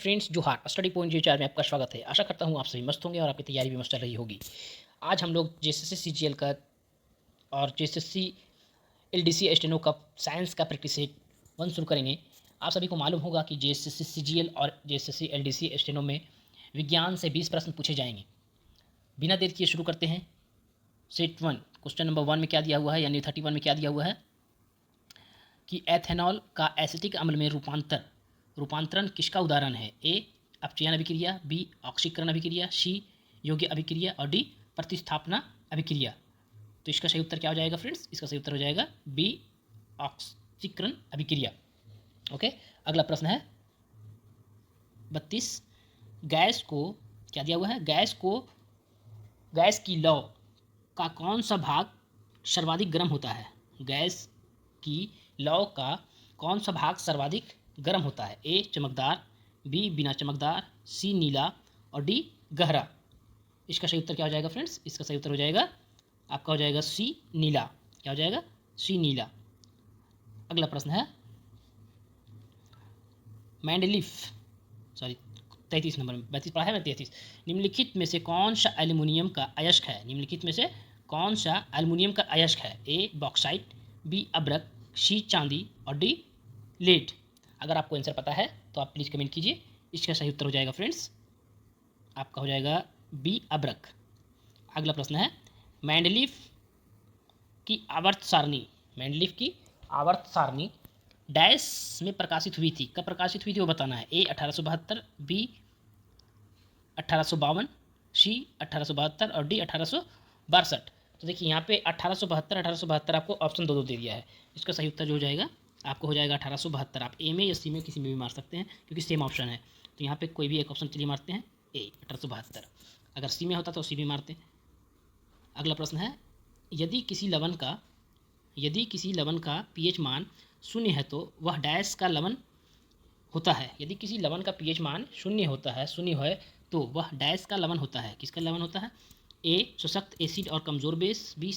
Friends, जोहार। Study point जी 4 में आपका स्वागत है। आशा करता हूँ आप सभी मस्त होंगे और आपकी तैयारी भी मस्त चल रही होगी। आज हम लोग जेएसएससी सीजीएल का और जेएसएससी एलडीसी स्टेनो का साइंस का प्रैक्टिस सेट 1 शुरू करेंगे। आप सभी को मालूम होगा कि जेएसएससी सीजीएल और जेएसएससी एलडीसी स्टेनो में विज्ञान से 20 प्रश्न पूछे जाएंगे। बिना देर किए शुरू करते हैं। सेट 1 क्वेश्चन नंबर 1 में क्या दिया हुआ है, यानी 31 में क्या दिया हुआ है कि एथेनॉल का एसिटिक अम्ल में रूपांतरण किसका उदाहरण है? ए अपचयन अभिक्रिया, बी ऑक्सीकरण अभिक्रिया, सी योग्य अभिक्रिया और डी प्रतिस्थापना अभिक्रिया। तो इसका सही उत्तर क्या हो जाएगा फ्रेंड्स? इसका सही उत्तर हो जाएगा बी ऑक्सीकरण अभिक्रिया। ओके, अगला प्रश्न है 32। गैस को क्या दिया हुआ है? गैस की लौ का कौन सा भाग सर्वाधिक गर्म होता है? गैस की लौ का कौन सा भाग सर्वाधिक गर्म होता है? ए चमकदार, बी बिना चमकदार, सी नीला और डी गहरा। इसका सही उत्तर क्या हो जाएगा फ्रेंड्स? इसका सही उत्तर हो जाएगा आपका हो जाएगा सी नीला। क्या हो जाएगा? सी नीला। अगला प्रश्न है मैंडलीफ, सॉरी 33 नंबर में, 32 पढ़ा है मैं 33। निम्नलिखित में से कौन सा एल्युमिनियम का अयस्क है? निम्नलिखित में से कौन सा एल्युमिनियम का अयस्क है? ए बॉक्साइट, बी अब्रक, सी चांदी और डी लेड। अगर आपको आंसर पता है तो आप प्लीज़ कमेंट कीजिए। इसका सही उत्तर हो जाएगा फ्रेंड्स आपका हो जाएगा बी अब्रक। अगला प्रश्न है मैंडलीफ की आवर्त सारणी डैश में प्रकाशित हुई थी। कब प्रकाशित हुई थी वो बताना है। ए 1872, बी 1852, सी 1872 और डी 1862। तो देखिए यहाँ पे 1872 आपको ऑप्शन दो दे दिया है। इसका सही उत्तर जो हो जाएगा आपको हो जाएगा 1872। आप ए में या सी में किसी में भी मार सकते हैं क्योंकि सेम ऑप्शन है। तो यहाँ पे कोई भी एक ऑप्शन के लिए मारते हैं ए 1872। अगर सी में होता तो सी में मारते हैं। अगला प्रश्न है यदि किसी लवण का पीएच मान शून्य है तो वह डैश का लवण होता है। यदि किसी लवण का पीएच मान शून्य है तो वह डैश का लवण होता है। किसका लवण होता है? ए सशक्त एसिड और कमज़ोर बेस, बी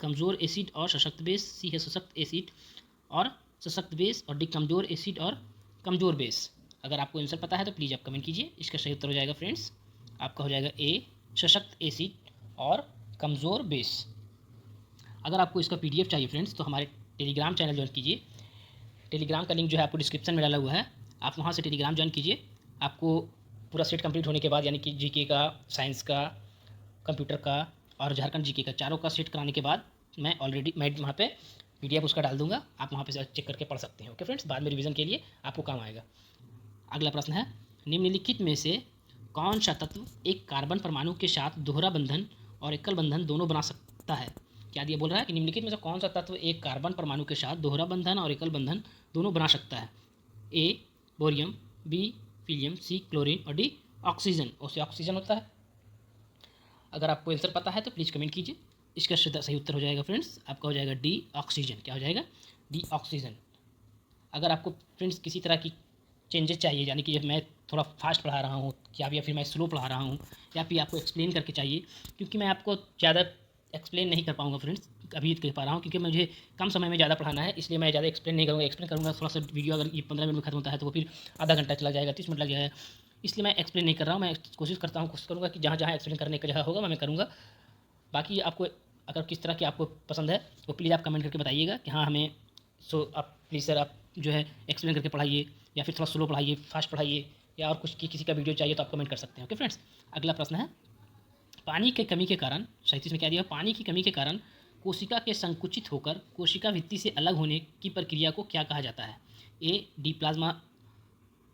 कमज़ोर एसिड और सशक्त बेस, सी है सशक्त एसिड और सशक्त बेस और डी कमज़ोर एसिड और कमज़ोर बेस। अगर आपको आंसर पता है तो प्लीज़ आप कमेंट कीजिए। इसका सही उत्तर हो जाएगा फ्रेंड्स आपका हो जाएगा ए सशक्त एसिड और कमज़ोर बेस। अगर आपको इसका पीडीएफ चाहिए फ्रेंड्स तो हमारे टेलीग्राम चैनल ज्वाइन कीजिए। टेलीग्राम का लिंक जो है आपको डिस्क्रिप्शन में डाला हुआ है। आप वहाँ से टेलीग्राम ज्वाइन कीजिए। आपको पूरा सेट कंप्लीट होने के बाद, यानी कि जीके का, साइंस का, कंप्यूटर का और झारखंड जीके का, चारों का सेट कराने के बाद मैं वहाँ पे पीडीएफ उसका डाल दूंगा। आप वहाँ पे चेक करके पढ़ सकते हैं। ओके फ्रेंड्स, बाद में रिवीजन के लिए आपको काम आएगा। अगला प्रश्न है निम्नलिखित में से कौन सा तत्व एक कार्बन परमाणु के साथ दोहरा बंधन और एकल बंधन दोनों बना सकता है? क्या दिया बोल रहा है कि निम्नलिखित में से कौन सा तत्व एक कार्बन परमाणु के साथ दोहरा बंधन और एकल बंधन दोनों बना सकता है? ए बोरियम, बी हीलियम, सी क्लोरीन और डी ऑक्सीजन। उससे ऑक्सीजन होता है। अगर आपको आंसर पता है तो प्लीज़ कमेंट कीजिए। इसका सही उत्तर हो जाएगा फ्रेंड्स आपका हो जाएगा डी ऑक्सीजन। क्या हो जाएगा? D oxygen. अगर आपको फ्रेंड्स किसी तरह की चेंजेस चाहिए, यानी कि मैं थोड़ा फास्ट पढ़ा रहा हूँ या फिर मैं स्लो पढ़ा रहा हूँ या फिर आपको एक्सप्लेन करके चाहिए, क्योंकि मैं आपको ज़्यादा एक्सप्लेन नहीं कर पाऊंगा फ्रेंड्स, अभी कह पा रहा हूँ क्योंकि मुझे कम समय में ज़्यादा पढ़ाना है, इसलिए मैं ज़्यादा एक्सप्लेन नहीं करूँगा। एक्सप्लेन करूँगा थोड़ा सा वीडियो अगर ये 15 मिनट में खत्म होता है तो वो फिर आधा घंटा चला जाएगा, 30 मिनट लग जाएगा। इसलिए मैं एक्सप्लेन नहीं कर रहा हूँ। मैं कोशिश करूँगा कि जहाँ जहाँ एक्सप्लेन करने का जगह होगा मैं करूँगा। बाकी आपको अगर किस तरह की आपको पसंद है तो प्लीज़ आप कमेंट करके बताइएगा कि हाँ हमें आप प्लीज़ सर आप जो है एक्सप्लेन करके पढ़ाइए या फिर थोड़ा स्लो पढ़ाइए, फास्ट पढ़ाइए, या और कुछ किसी का वीडियो चाहिए तो आप कमेंट कर सकते हैं। ओके फ्रेंड्स, अगला प्रश्न है पानी की कमी के कारण, 37 में क्या दिया? पानी की कमी के कारण कोशिका के संकुचित होकर कोशिका भित्ति से अलग होने की प्रक्रिया को क्या कहा जाता है? A D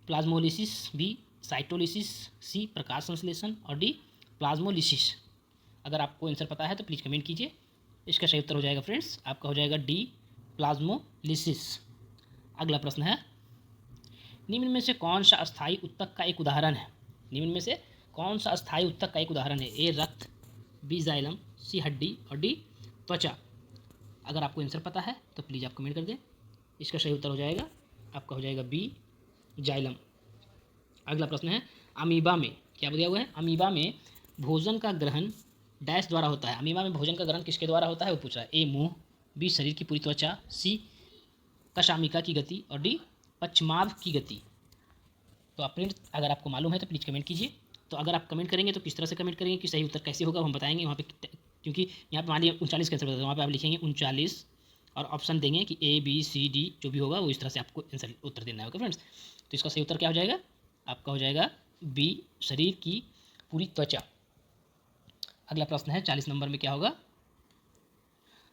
plasmolysis, B cytolysis, C प्रकाश संश्लेषण और डी प्लाज्मोलिसिस। अगर आपको आंसर पता है तो प्लीज़ कमेंट कीजिए। इसका सही उत्तर हो जाएगा फ्रेंड्स आपका हो जाएगा डी प्लाज्मोलिसिस। अगला प्रश्न है निम्न में से कौन सा अस्थायी उत्तक का एक उदाहरण है? निम्न में से कौन सा अस्थायी उत्तक का एक उदाहरण है? ए रक्त, बी जाइलम, सी हड्डी और डी त्वचा। अगर आपको आंसर पता है तो प्लीज़ आप कमेंट कर दें। इसका सही उत्तर हो जाएगा आपका हो जाएगा बी जाइलम। अगला प्रश्न है अमीबा में क्या दिया हुआ है? अमीबा में भोजन का ग्रहण डैश द्वारा होता है। अमीबा में भोजन का ग्रहण किसके द्वारा होता है वो पूछ रहा है। ए मुंह, बी शरीर की पूरी त्वचा, सी कशामिका की गति और डी पश्चामाभ की गति। तो आप फ्रेंड्स अगर आपको मालूम है तो प्लीज़ कमेंट कीजिए। तो अगर आप कमेंट करेंगे तो किस तरह से कमेंट करेंगे कि सही उत्तर कैसे होगा हम बताएंगे वहाँ पे, क्योंकि यहाँ पे मान लीजिए 39 कैंसर बताते हैं, वहाँ पे आप लिखेंगे 39 और ऑप्शन देंगे कि A B C D जो भी होगा वो इस तरह से आपको आंसर उत्तर देना है। ओके फ्रेंड्स, तो इसका सही उत्तर क्या हो जाएगा, आपका हो जाएगा बी, शरीर की पूरी त्वचा। अगला प्रश्न है 40 नंबर में क्या होगा,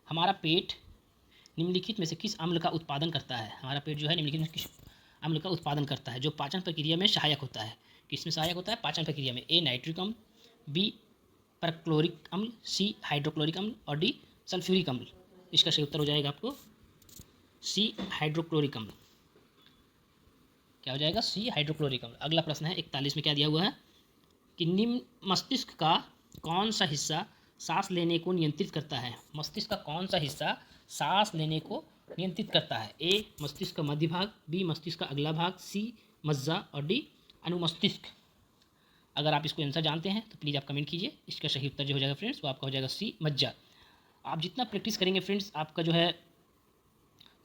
हमारा पेट निम्नलिखित में से किस अम्ल का उत्पादन करता है। हमारा पेट जो है निम्नलिखित में किस अम्ल का उत्पादन करता है जो पाचन प्रक्रिया में सहायक होता है। किस में सहायक होता है, पाचन प्रक्रिया में। ए नाइट्रिक अम्ल, बी परक्लोरिक अम्ल, सी हाइड्रोक्लोरिक अम्ल और डी सल्फ्यूरिक अम्ल। इसका सही उत्तर हो जाएगा आपको सी हाइड्रोक्लोरिक अम्ल। क्या हो जाएगा, सी हाइड्रोक्लोरिक अम्ल। अगला प्रश्न है 41 में क्या दिया हुआ है कि निम्न मस्तिष्क का कौन सा हिस्सा सांस लेने को नियंत्रित करता है। मस्तिष्क का कौन सा हिस्सा सांस लेने को नियंत्रित करता है। ए मस्तिष्क का मध्य भाग, बी मस्तिष्क का अगला भाग, सी मज्जा और डी अनुमस्तिष्क। अगर आप इसको आंसर जानते हैं तो प्लीज़ आप कमेंट कीजिए। इसका सही उत्तर जो हो जाएगा फ्रेंड्स वो आपका हो जाएगा सी मज्जा। आप जितना प्रैक्टिस करेंगे फ्रेंड्स आपका जो है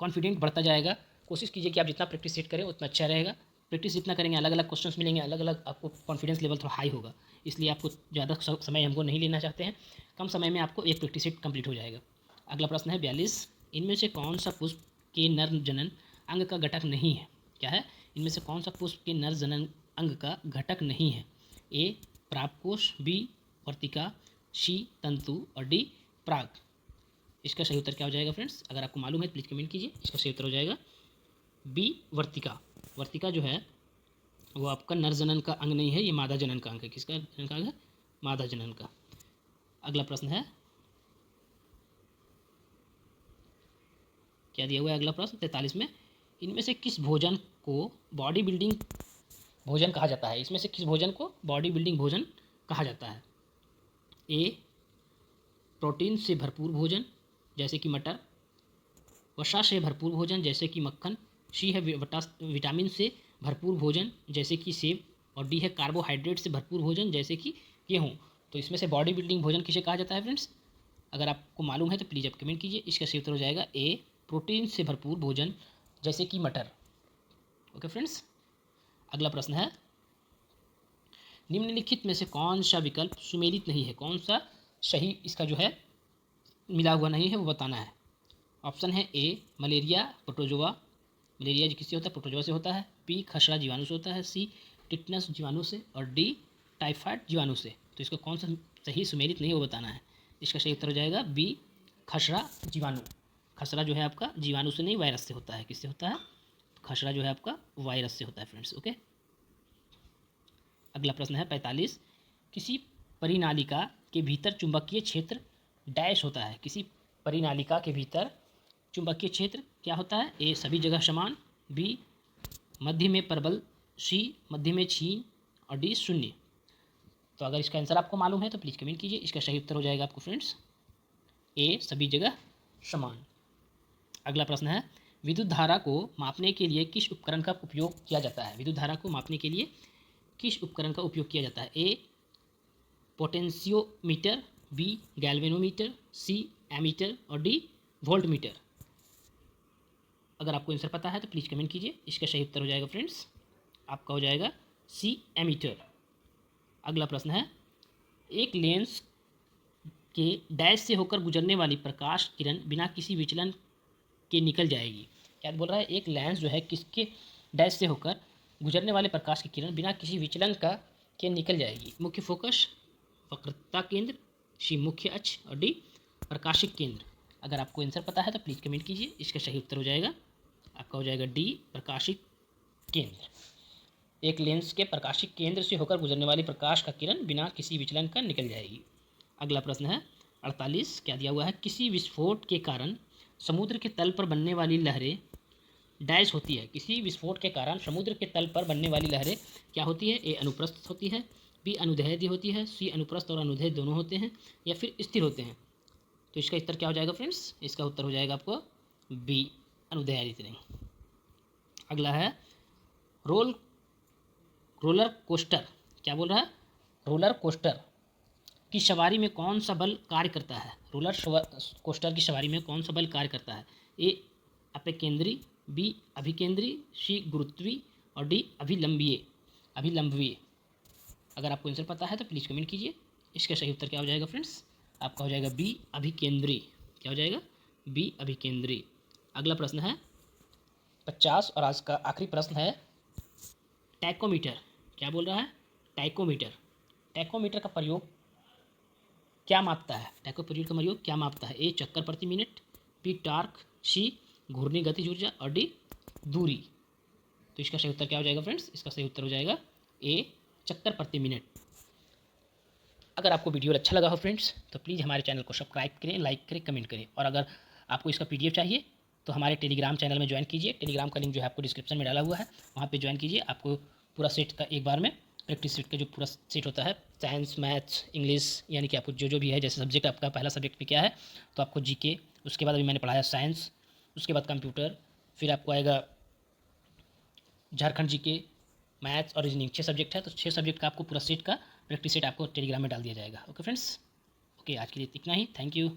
कॉन्फिडेंट बढ़ता जाएगा। कोशिश कीजिए कि आप जितना प्रैक्टिस सेट करें उतना अच्छा रहेगा। प्रैक्टिस जितना करेंगे अलग अलग क्वेश्चंस मिलेंगे, अलग अलग आपको कॉन्फिडेंस लेवल थोड़ा हाई होगा। इसलिए आपको ज़्यादा समय हमको नहीं लेना चाहते हैं, कम समय में आपको एक प्रैक्टिस सेट कंप्लीट हो जाएगा। अगला प्रश्न है 42, इनमें से कौन सा पुष्प के नर जनन अंग का घटक नहीं है। क्या है, इनमें से कौन सा पुष्प के नर जनन अंग का घटक नहीं है। ए प्राप्तकोश, बी वर्तिका, सी तंतु और डी प्राग। इसका सही उत्तर क्या हो जाएगा फ्रेंड्स, अगर आपको मालूम है तो प्लीज़ कमेंट कीजिए। इसका सही उत्तर हो जाएगा बी वर्तिका। वर्तिका जो है वो आपका नर जनन का अंग नहीं है, ये मादा जनन का अंग है। किसका जनन का अंग है, मादा जनन का। अगला प्रश्न है क्या दिया हुआ है, अगला प्रश्न 43 में, इनमें से किस भोजन को बॉडी बिल्डिंग भोजन कहा जाता है। इसमें से किस भोजन को बॉडी बिल्डिंग भोजन कहा जाता है। ए प्रोटीन से भरपूर भोजन जैसे कि मटर, वसा से भरपूर भोजन जैसे कि मक्खन, सी है विटामिन से भरपूर भोजन जैसे कि सेब और डी है कार्बोहाइड्रेट से भरपूर भोजन जैसे कि गेहूँ। तो इसमें से बॉडी बिल्डिंग भोजन किसे कहा जाता है फ्रेंड्स, अगर आपको मालूम है तो प्लीज़ आप कमेंट कीजिए। इसका सही उत्तर हो जाएगा ए प्रोटीन से भरपूर भोजन जैसे कि मटर। ओके फ्रेंड्स, अगला प्रश्न है निम्नलिखित में से कौन सा विकल्प सुमेलित नहीं है। कौन सा सही इसका जो है मिला हुआ नहीं है वो बताना है। ऑप्शन है ए मलेरिया प्रोटोजोआ, मलेरिया किससे होता है, प्रोटोजोआ से होता है। बी खसरा जीवाणु से होता है, सी टिटनस जीवाणु से और डी टाइफाइड जीवाणु से। तो इसका कौन सा सही सुमेलित नहीं है वो बताना है। इसका सही उत्तर हो जाएगा बी खसरा जीवाणु। खसरा जो है आपका जीवाणु से नहीं वायरस से होता है। किससे होता है, खसरा जो है आपका वायरस से होता है फ्रेंड्स। ओके, अगला प्रश्न है 45, किसी परिनालिका के भीतर चुंबकीय क्षेत्र डैश होता है। किसी परिनालिका के भीतर चुंबकीय क्षेत्र क्या होता है। ए सभी जगह समान, बी मध्य में प्रबल, सी मध्य में क्षीण और डी शून्य। तो अगर इसका आंसर आपको मालूम है तो प्लीज़ कमेंट कीजिए। इसका सही उत्तर हो जाएगा आपको फ्रेंड्स ए सभी जगह समान। अगला प्रश्न है विद्युत धारा को मापने के लिए किस उपकरण का उपयोग किया जाता है। विद्युत धारा को मापने के लिए किस उपकरण का उपयोग किया जाता है। ए पोटेंशियोमीटर, बी गैल्वेनोमीटर, सी एमीटर और डी वोल्टमीटर। अगर आपको आंसर पता है तो प्लीज़ कमेंट कीजिए। इसका सही उत्तर हो जाएगा फ्रेंड्स आपका हो जाएगा सी एमीटर। अगला प्रश्न है एक लेंस के डैश से होकर गुजरने वाली प्रकाश किरण बिना किसी विचलन के निकल जाएगी। क्या बोल रहा है, एक लेंस जो है किसके डैश से होकर गुजरने वाले प्रकाश की किरण बिना किसी विचलन का के निकल जाएगी। मुख्य फोकस, वक्रता केंद्र, सी मुख्य अक्ष और डी प्रकाशिक केंद्र। अगर आपको आंसर पता है तो प्लीज़ कमेंट कीजिए। इसका सही उत्तर हो जाएगा आपका हो जाएगा डी प्रकाशिक केंद्र। एक लेंस के प्रकाशिक केंद्र से होकर गुजरने वाली प्रकाश का किरण बिना किसी विचलन का निकल जाएगी। अगला प्रश्न है 48, क्या दिया हुआ है, किसी विस्फोट के कारण समुद्र के तल पर बनने वाली लहरें डैश होती है। किसी विस्फोट के कारण समुद्र के तल पर बनने वाली लहरें क्या होती है। ए अनुप्रस्थ होती है, बी अनुदैर्ध्य होती है, सी अनुप्रस्थ और अनुदैर्ध्य दोनों होते हैं या फिर स्थिर होते हैं। तो इसका उत्तर क्या हो जाएगा फ्रेंड्स, इसका उत्तर हो जाएगा आपको बी अनुदैर्ध्य। अगला है रोलर कोस्टर। क्या बोल रहा है, रोलर कोस्टर की सवारी में कौन सा बल कार्य करता है। रोलर कोस्टर की सवारी में कौन सा बल कार्य करता है। ए अपेकेंद्री, बी अभिकेंद्री, सी गुरुत्वीय और डी अभिलंबीय। अभिलंबवीय। अगर आपको आंसर पता है तो प्लीज़ कमेंट कीजिए। इसका सही उत्तर क्या हो जाएगा फ्रेंड्स? आपका हो जाएगा बी, अभिकेंद्री। क्या हो जाएगा? बी, अभिकेंद्री। अगला प्रश्न है 50 और आज का आखिरी प्रश्न है टैकोमीटर। क्या बोल रहा है? टैकोमीटर। टैकोमीटर का प्रयोग क्या मापता है? टैकोमीटर का प्रयोग क्या मापता है? ए, चक्कर प्रति मिनट, बी, टार्क, सी, घूर्णी गतिज ऊर्जा और डी, दूरी। तो इसका सही उत्तर क्या हो जाएगा फ्रेंड्स? इसका सही उत्तर हो जाएगा ए, चक्कर प्रति मिनट। अगर आपको वीडियो अच्छा लगा हो फ्रेंड्स तो प्लीज़ हमारे चैनल को सब्सक्राइब करें, लाइक करें, कमेंट करें। और अगर आपको इसका पीडीएफ चाहिए तो हमारे टेलीग्राम चैनल में ज्वाइन कीजिए। टेलीग्राम का लिंक जो है आपको डिस्क्रिप्शन में डाला हुआ है, वहाँ पे ज्वाइन कीजिए। आपको पूरा सेट का एक बार में प्रैक्टिस सेट का जो पूरा सेट होता है, साइंस, मैथ्स, इंग्लिश, यानी कि आपको जो जो भी है, जैसे सब्जेक्ट आपका पहला सब्जेक्ट में क्या है तो आपको जीके, उसके बाद अभी मैंने पढ़ाया साइंस, उसके बाद कंप्यूटर, फिर आपको आएगा झारखंड जीके, मैथ्स और रीजनिंग। 6 सब्जेक्ट है, तो 6 सब्जेक्ट का आपको पूरा सेट का प्रैक्टिस सेट आपको टेलीग्राम में डाल दिया जाएगा। ओके फ्रेंड्स, ओके आज के लिए इतना ही। Thank you.